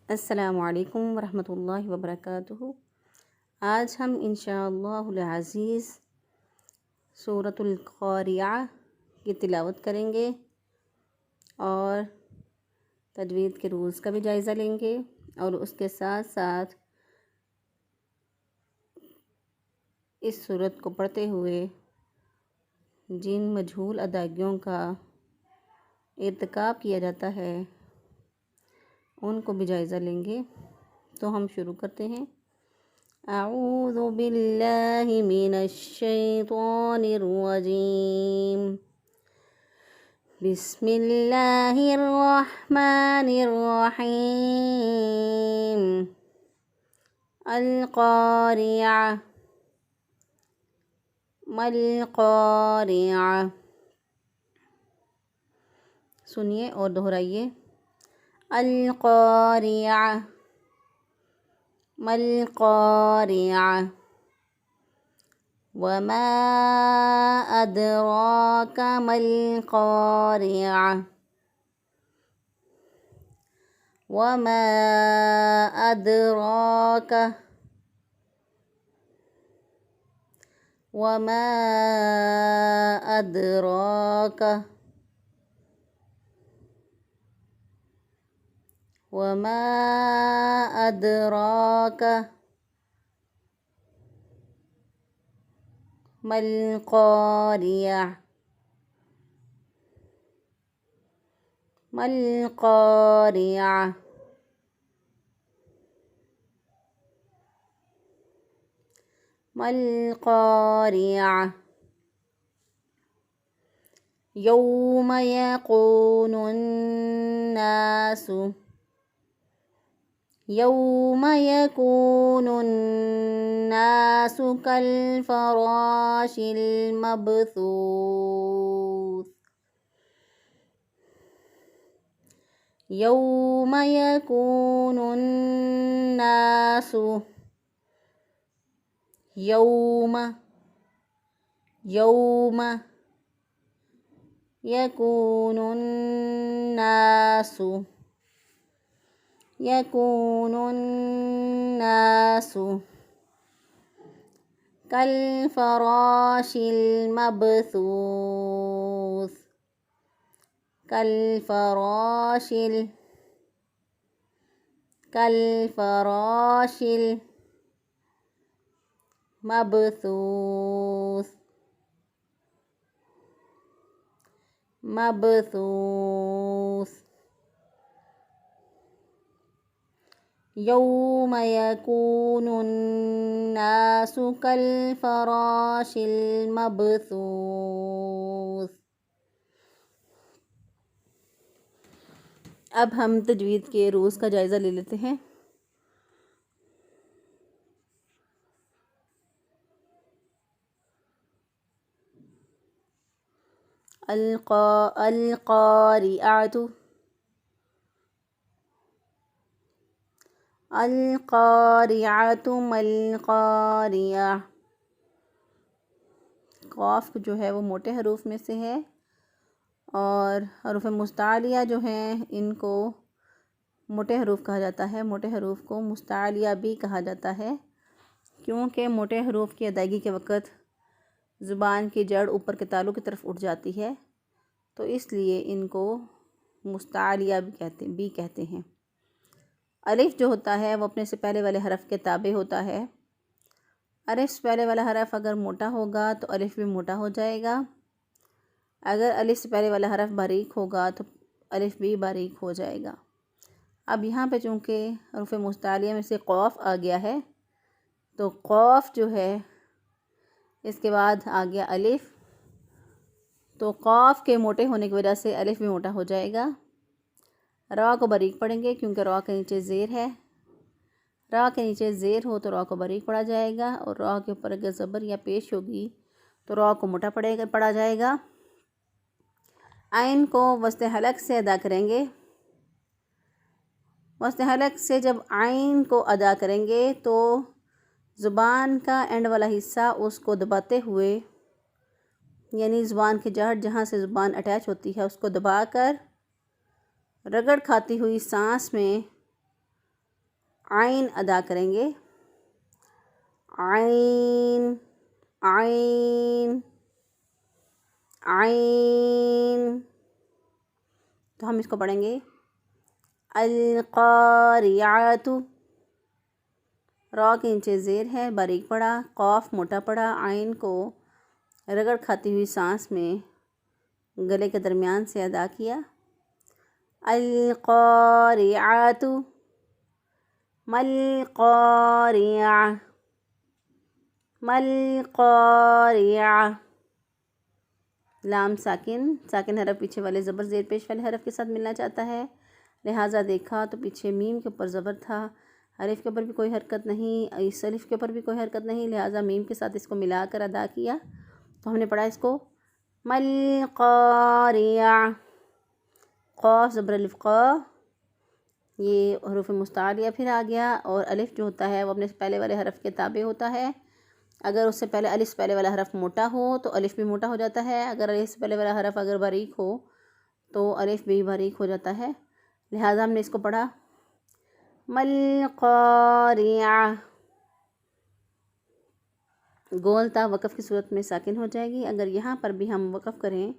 السلام علیکم ورحمۃ اللہ وبرکاتہ۔ آج ہم انشاءاللہ العزیز سورۃ القاریعہ کی تلاوت کریں گے اور تجوید کے رولز کا بھی جائزہ لیں گے، اور اس کے ساتھ ساتھ اس سورت کو پڑھتے ہوئے جن مجہول ادائیگیوں کا ارتکاب کیا جاتا ہے ان کو بھی جائزہ لیں گے۔ تو ہم شروع کرتے ہیں۔ اعوذ باللہ من الشیطان الرجیم، بسم اللہ الرحمن الرحیم۔ القاریعہ ما القاریعہ، سنیے اور دہرائیے۔ القاریعہ ما القاریعہ، وما ادراک ما القاریعہ، وما ادراک وما ادراک وما ادراک ما القاریعہ، ما القاریعہ، ما القاریعہ، یوم یکون الناس یوم یکون الناس کالفراش المبثوث، یوم یکون الناس یوم یکون الناس یکون الناس کالفراش المبثوث، کالفراش مبثوث، یوم یکون الناس کالفراش المبثوث۔ اب ہم تجوید کے رولز کا جائزہ لے لیتے ہیں۔ القاریعۃ، القاریعۃ ما القاریعہ، قاف جو ہے وہ موٹے حروف میں سے ہے، اور حروف مستعلیہ جو ہیں ان کو موٹے حروف کہا جاتا ہے۔ موٹے حروف کو مستعلیہ بھی کہا جاتا ہے کیونکہ موٹے حروف کی ادائیگی کے وقت زبان کی جڑ اوپر کے تالوں کی طرف اٹھ جاتی ہے، تو اس لیے ان کو مستعلیہ بھی کہتے ہیں۔ الف جو ہوتا ہے وہ اپنے سے پہلے والے حرف کے تابع ہوتا ہے۔ الف سے پہلے والا حرف اگر موٹا ہوگا تو الف بھی موٹا ہو جائے گا، اگر الف سے پہلے والا حرف باریک ہوگا تو الف بھی باریک ہو جائے گا۔ اب یہاں پہ چونکہ حروف مستعلیہ میں سے قاف آ گیا ہے، تو قاف جو ہے اس کے بعد آ گیا الف، تو قاف کے موٹے ہونے کی وجہ سے الف بھی موٹا ہو جائے گا۔ را کو باریک پڑھیں گے کیونکہ را کے نیچے زیر ہے، را کے نیچے زیر ہو تو را کو باریک پڑھا جائے گا، اور را کے اوپر اگر زبر یا پیش ہوگی تو را کو موٹا پڑھا جائے گا۔ عین کو وسط حلق سے ادا کریں گے۔ وسط حلق سے جب عین کو ادا کریں گے تو زبان کا اینڈ والا حصہ اس کو دباتے ہوئے، یعنی زبان کی جڑ جہاں سے زبان اٹیچ ہوتی ہے اس کو دبا کر رگڑ کھاتی ہوئی سانس میں عین ادا کریں گے، عین عین عین، تو ہم اس کو پڑھیں گے القاریعۃ، را کے نیچے زیر ہے، باریک پڑا، قاف موٹا پڑا، عین کو رگڑ کھاتی ہوئی سانس میں گلے کے درمیان سے ادا کیا، القاریعۃ مالقاریعہ مالقاریعہ، لام ساکن، ساکن حرف پیچھے والے زبر زیر پیش والے حرف کے ساتھ ملنا چاہتا ہے، لہٰذا دیکھا تو پیچھے میم کے اوپر زبر تھا، الف کے اوپر بھی کوئی حرکت نہیں، اس الف کے اوپر بھی کوئی حرکت نہیں، لہٰذا میم کے ساتھ اس کو ملا کر ادا کیا، تو ہم نے پڑھا اس کو مالقاریعہ، قاف زبر الف قا، یہ حروف مستعلیہ پھر آ گیا، اور الف جو ہوتا ہے وہ اپنے پہلے والے حرف کے تابع ہوتا ہے، اگر اس سے پہلے الف سے پہلے والا حرف موٹا ہو تو الف بھی موٹا ہو جاتا ہے، اگر الف سے پہلے والا حرف اگر باریک ہو تو الف بھی باریک ہو جاتا ہے، لہٰذا ہم نے اس کو پڑھا مالقاریعہ، گول تا وقف کی صورت میں ساکن ہو جائے گی، اگر یہاں پر بھی ہم وقف کریں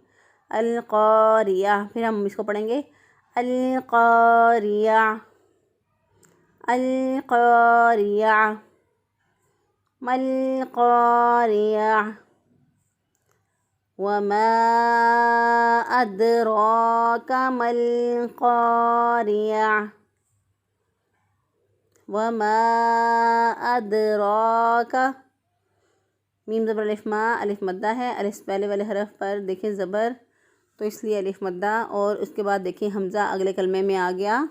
القاریعہ، پھر ہم اس کو پڑھیں گے القاریعہ القاریعہ مالقاریعہ وما أدراك ما القارعة وما أدراك، میم زبر الف ما، الف مدہ ہے، الف پہلے والے حرف پر دیکھیں زبر تو اس لیے الف مدہ، اور اس کے بعد دیکھیں حمزہ اگلے کلمے میں آ گیا،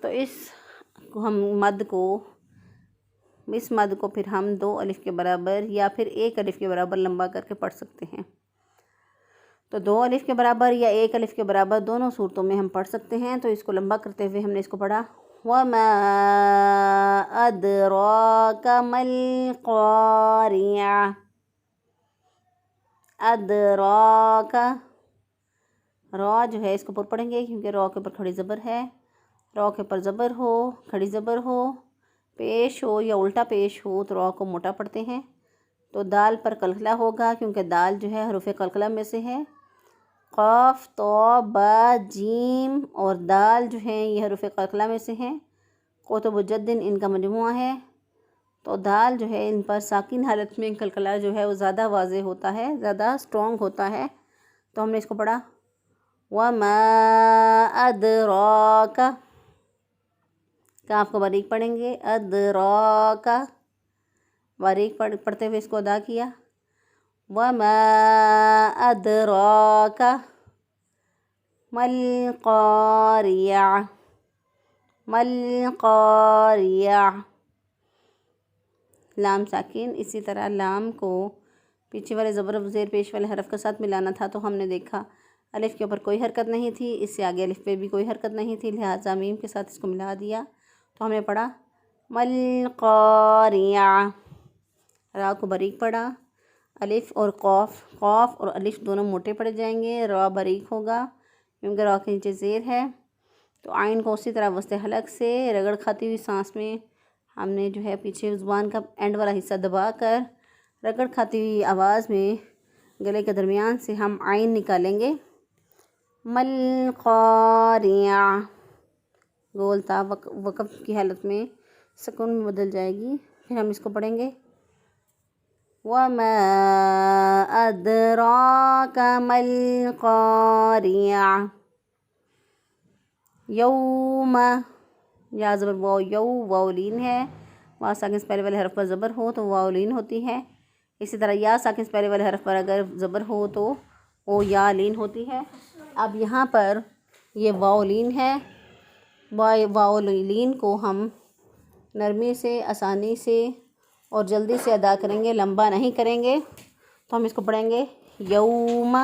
تو اس مد کو پھر ہم 2 الف کے برابر یا پھر 1 الف کے برابر لمبا کر کے پڑھ سکتے ہیں، تو 2 الف کے برابر یا 1 الف کے برابر دونوں صورتوں میں ہم پڑھ سکتے ہیں، تو اس کو لمبا کرتے ہوئے ہم نے اس کو پڑھا وَمَا أَدْرَاكَ مَا الْقَارِعَةُ، ادراک، را جو ہے اس کو پر پڑھیں گے کیونکہ را کے اوپر کھڑی زبر ہے، را کے اوپر زبر ہو، کھڑی زبر ہو، پیش ہو یا الٹا پیش ہو تو را کو موٹا پڑھتے ہیں، تو دال پر قلقلہ ہوگا کیونکہ دال جو ہے حروف قلقلہ میں سے ہے، قاف طا با جیم اور دال جو ہیں یہ حروف قلقلہ میں سے ہیں، قطب جدن ان کا مجموعہ ہے، تو دال جو ہے ان پر ساکن حالت میں قلقلہ جو ہے وہ زیادہ واضح ہوتا ہے، زیادہ اسٹرانگ ہوتا ہے، تو ہم نے اس کو پڑھا وَمَا أَدْرَاكَ، کاف کو باریک پڑھیں گے، ادراک، باریک پڑھتے ہوئے اس کو ادا کیا، وَمَا أَدْرَاكَ مَا الْقَارِعَةُ مَا الْقَارِعَةُ، لام ساکن، اسی طرح لام کو پیچھے والے زبر زیر پیش والے حرف کے ساتھ ملانا تھا، تو ہم نے دیکھا الف کے اوپر کوئی حرکت نہیں تھی، اس سے آگے الف پہ بھی کوئی حرکت نہیں تھی، لہٰذا میم کے ساتھ اس کو ملا دیا، تو ہم نے پڑھا مالقاریعہ، را کو باریک پڑھا، الف اور قاف اور الف دونوں موٹے پڑے جائیں گے، را باریک ہوگا کیونکہ را کے نیچے زیر ہے، تو عین کو اسی طرح وسط حلق سے رگڑ کھاتی ہوئی سانس میں ہم نے جو ہے پیچھے زبان کا اینڈ والا حصہ دبا کر رگڑ کھاتی ہوئی آواز میں گلے کے درمیان سے ہم عین نکالیں گے، مالقاریعہ، گول تا وقف کی حالت میں سکون میں بدل جائے گی، پھر ہم اس کو پڑھیں گے وَمَا أَدْرَاكَ مَا الْقَارِعَةُ یوم، یا زبر واو، واو لین ہے، واو ساکن سے پہلے والے حرف پر زبر ہو تو واو لین ہوتی ہے، اسی طرح یا ساکن سے پہلے والے حرف پر اگر زبر ہو تو وہ یا لین ہوتی ہے، اب یہاں پر یہ واو لین ہے، واو لین کو ہم نرمی سے، آسانی سے اور جلدی سے ادا کریں گے، لمبا نہیں کریں گے، تو ہم اس کو پڑھیں گے یوم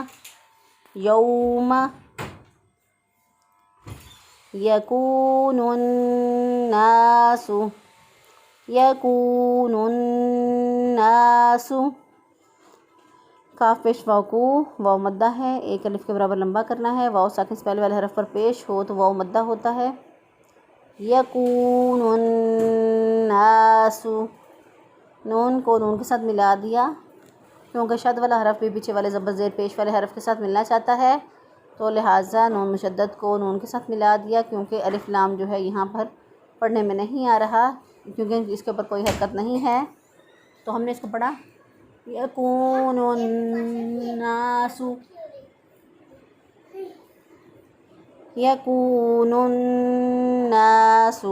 یوم یکون الناس یکون الناس، کاف پیش واو کو، واو مدہ ہے، 1 الف کے برابر لمبا کرنا ہے، واو ساکن سے پہلے والے حرف پر پیش ہو تو واو مدہ ہوتا ہے، یکون الناس، نون کو نون کے ساتھ ملا دیا کیونکہ شد والا حرف بھی پیچھے والے زبر زیر پیش والے حرف کے ساتھ ملنا چاہتا ہے، تو لہٰذا نون مشدد کو نون کے ساتھ ملا دیا کیونکہ الف لام جو ہے یہاں پر پڑھنے میں نہیں آ رہا، کیونکہ اس کے اوپر کوئی حرکت نہیں ہے، تو ہم نے اس کو پڑھا یکون الناس، یکون الناس۔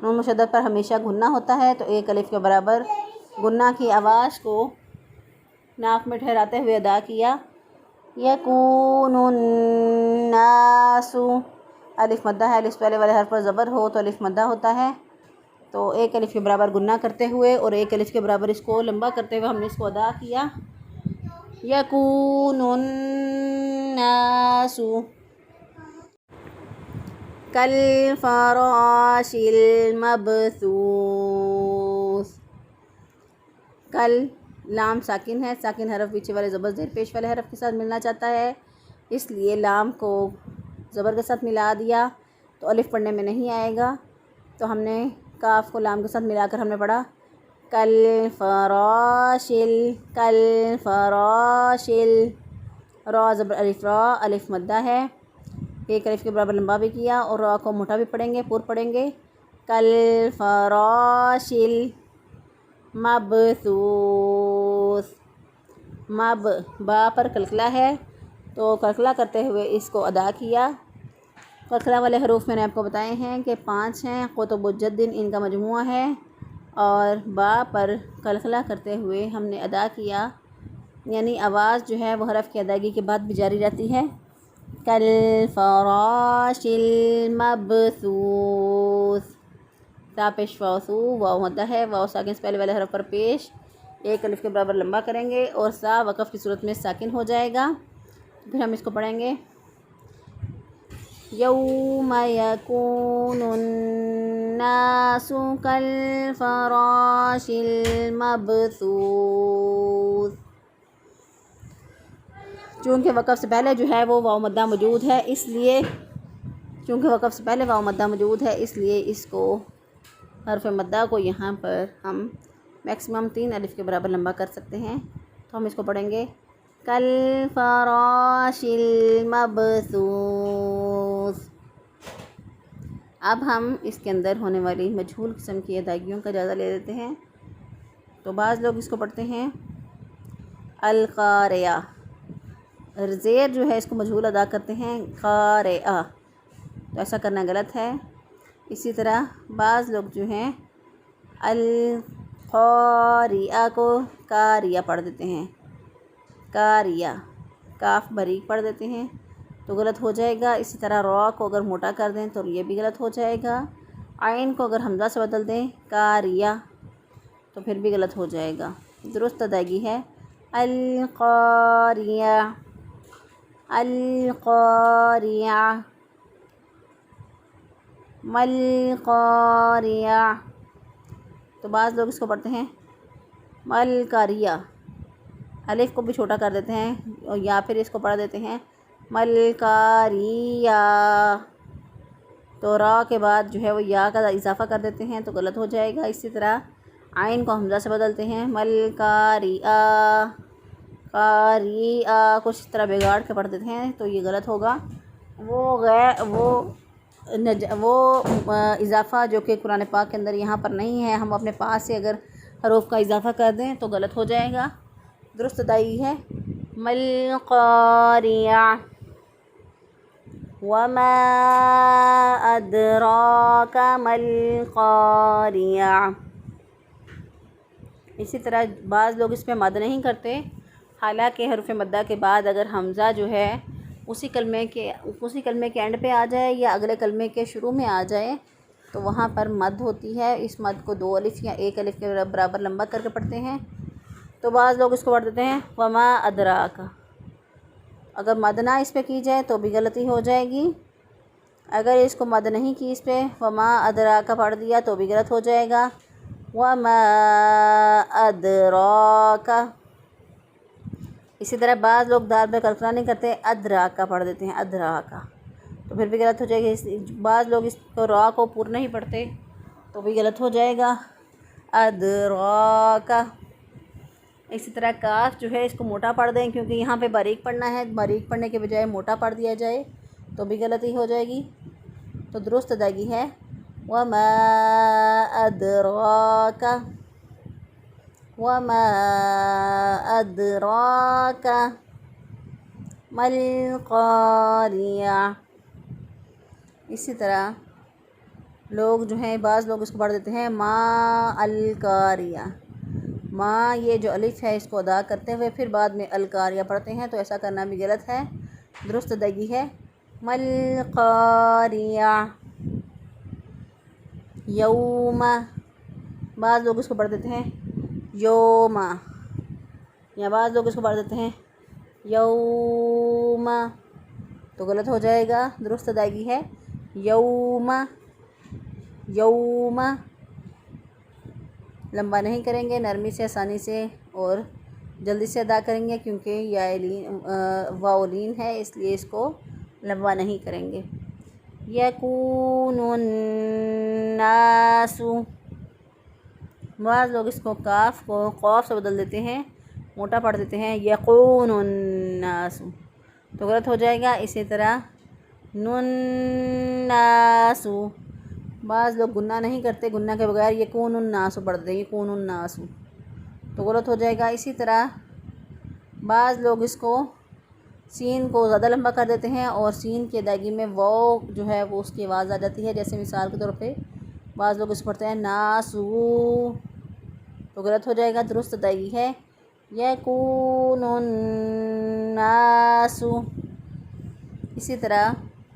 نون مشدد پر ہمیشہ گننا ہوتا ہے، تو ایک الف کے برابر گننا کی آواز کو ناک میں ٹھہراتے ہوئے ادا کیا، یکون الناس۔ الف مدہ ہے، الف پہلے والے حرف پر زبر ہو تو الف مدہ ہوتا ہے، تو ایک الف کے برابر گننا کرتے ہوئے اور ایک الف کے برابر اس کو لمبا کرتے ہوئے ہم نے اس کو ادا کیا، یکون الناس کالفراش المبثوث۔ کل لام ساکن ہے، ساکن حرف پیچھے والے زبر زیر پیش والے حرف کے ساتھ ملنا چاہتا ہے، اس لیے لام کو زبر کے ساتھ ملا دیا تو الف پڑھنے میں نہیں آئے گا، تو ہم نے کاف کو لام کے ساتھ ملا کر ہم نے پڑھا کالفراش، کالفراش، را زبر الف را، الف مدہ ہے، ایک الف کے برابر لمبا بھی کیا اور را کو موٹا بھی پڑھیں گے، پور پڑھیں گے، کالفراش المبثوث۔ مب با پر کلکلا ہے، تو کلکلا کرتے ہوئے اس کو ادا کیا، کلکلا والے حروف میں نے آپ کو بتائے ہیں کہ 5 ہیں، قطب الجدن ان کا مجموعہ ہے، اور با پر کلکلا کرتے ہوئے ہم نے ادا کیا، یعنی آواز جو ہے وہ حرف کی ادائیگی کے بعد بھی جاری رہتی ہے، کالفراش المبثوث۔ تا پیش واؤ واؤ مدہ ہے، واؤ ساکن سے پہلے والے حرف پر پیش، ایک الف کے برابر لمبا کریں گے اور سا وقف کی صورت میں ساکن ہو جائے گا، پھر ہم اس کو پڑھیں گے یوم یکون الناس کالفراش المبثوث۔ چونکہ وقف سے پہلے جو ہے وہ واؤ مدہ موجود ہے، اس لیے اس لیے اس کو حرف مدہ کو یہاں پر ہم میکسیمم 3 الف کے برابر لمبا کر سکتے ہیں، تو ہم اس کو پڑھیں گے کالفراش المبثوث۔ اب ہم اس کے اندر ہونے والی مجہول قسم کی ادائیگیوں کا جائزہ لے لیتے ہیں، تو بعض لوگ اس کو پڑھتے ہیں القاریہ، زیر جو ہے اس کو مجہول ادا کرتے ہیں قاریہ، تو ایسا کرنا غلط ہے۔ اسی طرح بعض لوگ جو ہیں القاریہ کو کاریہ پڑھ دیتے ہیں، کاریہ، کاف باریک پڑھ دیتے ہیں تو غلط ہو جائے گا۔ اسی طرح را کو اگر موٹا کر دیں تو یہ بھی غلط ہو جائے گا، عین کو اگر حمزہ سے بدل دیں کاریہ تو پھر بھی غلط ہو جائے گا۔ درست ادائیگی ہے القاریہ، القاریہ، ملقاریہ، تو بعض لوگ اس کو پڑھتے ہیں ملقاریہ، الف کو بھی چھوٹا کر دیتے ہیں یا پھر اس کو پڑھ دیتے ہیں ملقاریہ، تو را کے بعد جو ہے وہ یا کا اضافہ کر دیتے ہیں تو غلط ہو جائے گا۔ اسی طرح عین کو حمزہ سے بدلتے ہیں ملقاریہ، قاریہ، کچھ اس طرح بگاڑ کے پڑھ دیتے ہیں تو یہ غلط ہوگا۔ وہ اضافہ جو کہ قرآن پاک کے اندر یہاں پر نہیں ہے، ہم اپنے پاس سے اگر حروف کا اضافہ کر دیں تو غلط ہو جائے گا۔ درست ادائیگی ہے ملقاریہ، وما ادراک ملقاریہ۔ اسی طرح بعض لوگ اس پہ مد نہیں کرتے، حالانکہ حرف مدہ کے بعد اگر حمزہ جو ہے اسی کلمے کے اینڈ پہ آ جائے یا اگلے کلمے کے شروع میں آ جائے تو وہاں پر مد ہوتی ہے، اس مد کو 2 الف یا 1 الف کے برابر لمبا کر کے پڑھتے ہیں، تو بعض لوگ اس کو پڑھ دیتے ہیں وما ادراک، اگر مد نہ اس پہ کی جائے تو بھی غلطی ہو جائے گی، اگر اس کو مد نہیں کی اس پہ وما ادراک پڑھ دیا تو بھی غلط ہو جائے گا، وما ادراک۔ اسی طرح بعض لوگ دال پہ کلکلا نہیں کرتے، ادراک پڑھ دیتے ہیں، ادراک، تو پھر بھی غلط ہو جائے گی۔ بعض لوگ اس کو را کو پور نہیں پڑھتے تو بھی غلط ہو جائے گا، ادراکا۔ اسی طرح کاف جو ہے اس کو موٹا پڑھ دیں، کیونکہ یہاں پہ باریک پڑھنا ہے، باریک پڑھنے کے بجائے موٹا پڑھ دیا جائے تو بھی غلطی ہو جائے گی۔ تو درست ادائیگی ہے وما ادراک، وما ادراک ما القاریہ۔ اسی طرح لوگ جو ہیں بعض لوگ اس کو پڑھ دیتے ہیں ما القاریہ، ما یہ جو الف ہے اس کو ادا کرتے ہوئے پھر بعد میں القاریہ پڑھتے ہیں، تو ایسا کرنا بھی غلط ہے۔ درست ادائیگی ہے ما القاریہ۔ یوم، بعض لوگ اس کو پڑھ دیتے ہیں یوم، یا بعض لوگ اس کو پڑھ دیتے ہیں یوم، تو غلط ہو جائے گا۔ درست ادائیگی ہے یوم، یوم۔ لمبا نہیں کریں گے، نرمی سے، آسانی سے اور جلدی سے ادا کریں گے، کیونکہ واو لین ہے اس لیے اس کو لمبا نہیں کریں گے۔ یکون الناس، بعض لوگ اس کو کاف کو قاف سے بدل دیتے ہیں، موٹا پڑھ دیتے ہیں یقون الناس، تو غلط ہو جائے گا۔ اسی طرح نون ناس، بعض لوگ گنہ نہیں کرتے، گنہ کے بغیر یکون الناس پڑھ دیتے ہیں یکون الناس، تو غلط ہو جائے گا۔ اسی طرح بعض لوگ اس کو سین کو زیادہ لمبا کر دیتے ہیں اور سین کی ادائیگی میں واو جو ہے وہ اس کی آواز آ جاتی ہے، جیسے مثال کے طور پہ بعض لوگ اس کو پڑھتے ہیں ناسو، تو غلط ہو جائے گا۔ درست ادائیگی ہے یکون الناس۔ اسی طرح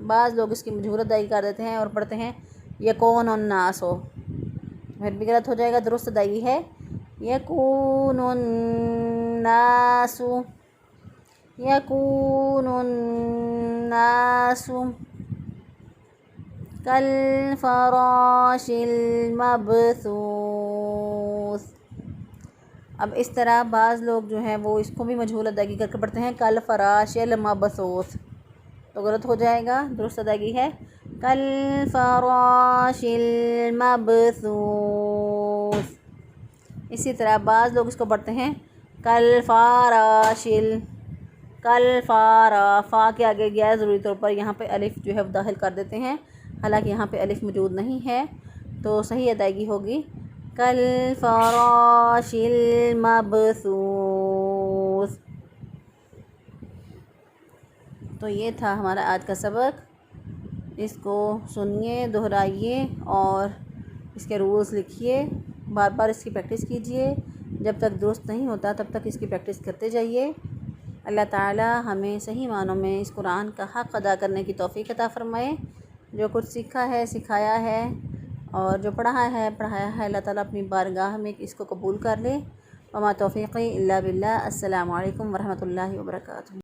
بعض لوگ اس کی مجہور ادائیگی کر دیتے ہیں اور پڑھتے ہیں یکون الناس، پھر بھی غلط ہو جائے گا۔ درست ادائیگی ہے یکون الناس، یکون الناس کالفراش المبثوث۔ اب اس طرح بعض لوگ جو ہیں وہ اس کو بھی مجہول ادائیگی کر کے پڑھتے ہیں کالفراش المبثوث، تو غلط ہو جائے گا۔ درست ادائیگی ہے کالفراش المبثوث۔ اسی طرح بعض لوگ اس کو پڑھتے ہیں کالفاراشل، کالفارا، فا کے آگے غیر ضروری طور پر یہاں پہ الف جو ہے وہ داخل کر دیتے ہیں، حالانکہ یہاں پہ الف موجود نہیں ہے، تو صحیح ادائیگی ہوگی کالفراش المبثوث۔ تو یہ تھا ہمارا آج کا سبق، اس کو سنیے، دہرائیے اور اس کے رولز لکھیے، بار بار اس کی پریکٹس کیجیے، جب تک درست نہیں ہوتا تب تک اس کی پریکٹس کرتے جائیے۔ اللہ تعالی ہمیں صحیح معنوں میں اس قرآن کا حق ادا کرنے کی توفیق عطا فرمائے۔ جو کچھ سیکھا ہے، سکھایا ہے اور جو پڑھایا ہے اللہ تعالیٰ اپنی بارگاہ میں اس کو قبول کر لے۔ وما توفیقی الا باللہ۔ السلام علیکم ورحمۃ اللہ وبرکاتہ۔